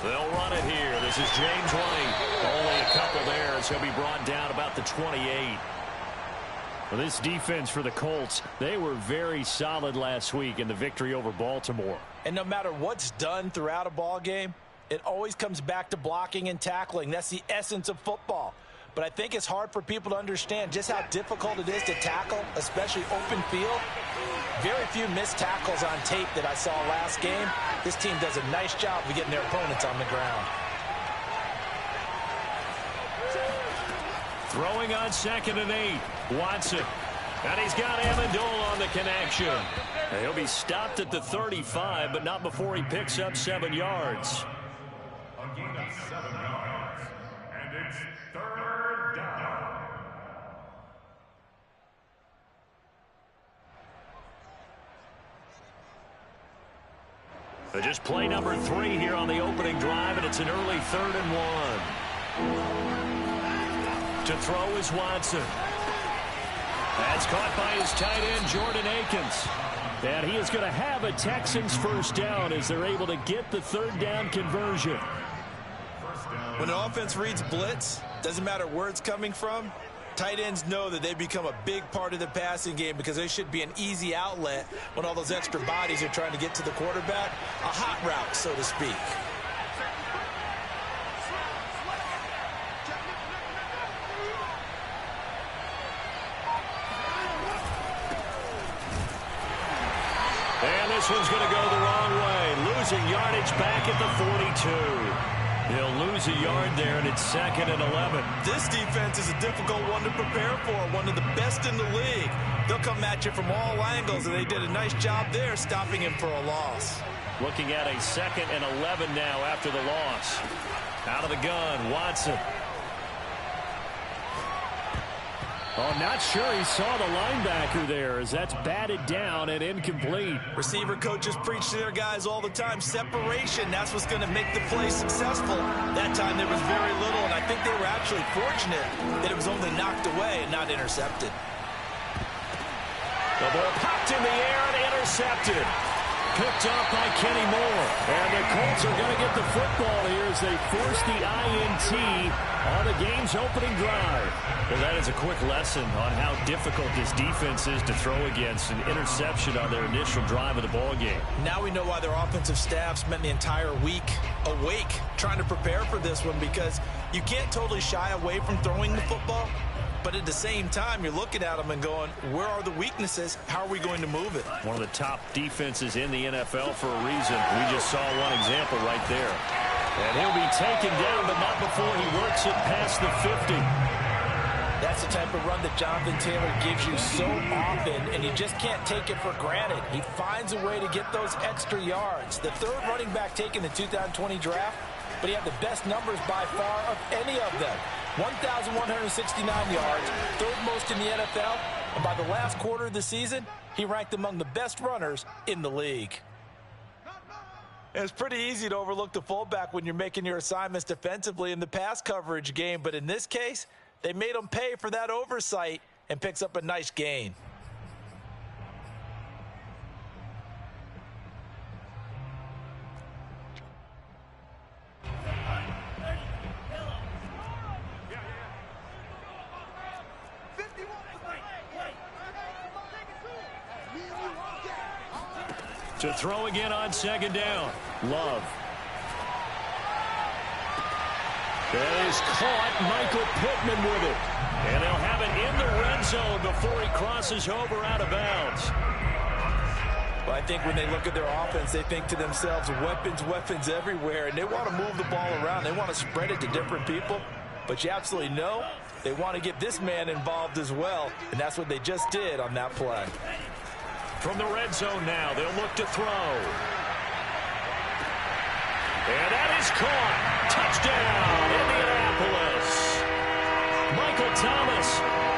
They'll run it here. This is James running. Only a couple there as he'll be brought down about the 28. Well, this defense for the Colts, they were very solid last week in the victory over Baltimore. And no matter what's done throughout a ball game, it always comes back to blocking and tackling. That's the essence of football. But I think it's hard for people to understand just how difficult it is to tackle, especially open field. Very few missed tackles on tape that I saw last game. This team does a nice job of getting their opponents on the ground. Throwing on 2nd and 8. Watson. And he's got Amendola on the connection. And he'll be stopped at the 35, but not before he picks up 7 yards. A gain of 7 yards. And it's 3rd down. Just play number 3 here on the opening drive, and it's an early 3rd and 1. To throw is Watson. That's caught by his tight end, Jordan Akins. And he is going to have a Texans first down as they're able to get the 3rd down conversion. When an offense reads blitz, doesn't matter where it's coming from, tight ends know that they become a big part of the passing game because they should be an easy outlet when all those extra bodies are trying to get to the quarterback. A hot route, so to speak. And this one's going to go the wrong way. Losing yardage back at the 42. He'll lose a yard there, and it's 2nd and 11. This defense is a difficult one to prepare for, one of the best in the league. They'll come at you from all angles, and they did a nice job there stopping him for a loss. Looking at a 2nd and 11 now after the loss. Out of the gun, Watson. Oh, not sure he saw the linebacker there as that's batted down and incomplete. Receiver coaches preach to their guys all the time. Separation, that's what's going to make the play successful. That time there was very little, and I think they were actually fortunate that it was only knocked away and not intercepted. The ball popped in the air and intercepted. Picked off by Kenny Moore. And the Colts are going to get the football here as they force the INT on the game's opening drive. Well, that is a quick lesson on how difficult this defense is to throw against. An interception on their initial drive of the ball game. Now we know why their offensive staff spent the entire week awake trying to prepare for this one, because you can't totally shy away from throwing the football. But at the same time, you're looking at them and going, where are the weaknesses? How are we going to move it? One of the top defenses in the NFL for a reason. We just saw one example right there. And he'll be taken down, but not before he works it past the 50. That's the type of run that Jonathan Taylor gives you so often, and you just can't take it for granted. He finds a way to get those extra yards. The 3rd running back taken in the 2020 draft, but he had the best numbers by far of any of them. 1,169 yards, 3rd most in the NFL, and by the last quarter of the season, he ranked among the best runners in the league. And it's pretty easy to overlook the fullback when you're making your assignments defensively in the pass coverage game, but in this case, they made him pay for that oversight and picks up a nice gain. To throw again on 2nd down. Love. That is caught. Michael Pittman with it. And they'll have it in the red zone before he crosses over out of bounds. Well, I think when they look at their offense, they think to themselves, weapons everywhere, and they want to move the ball around. They want to spread it to different people. But you absolutely know they want to get this man involved as well, and that's what they just did on that play. From the red zone now, they'll look to throw. And that is caught. Touchdown, Indianapolis. Michael Thomas,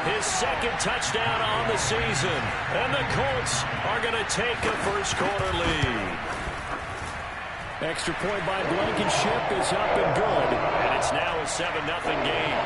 his 2nd touchdown on the season. And the Colts are going to take a first-quarter lead. Extra point by Blankenship is up and good. And it's now a 7-0 game.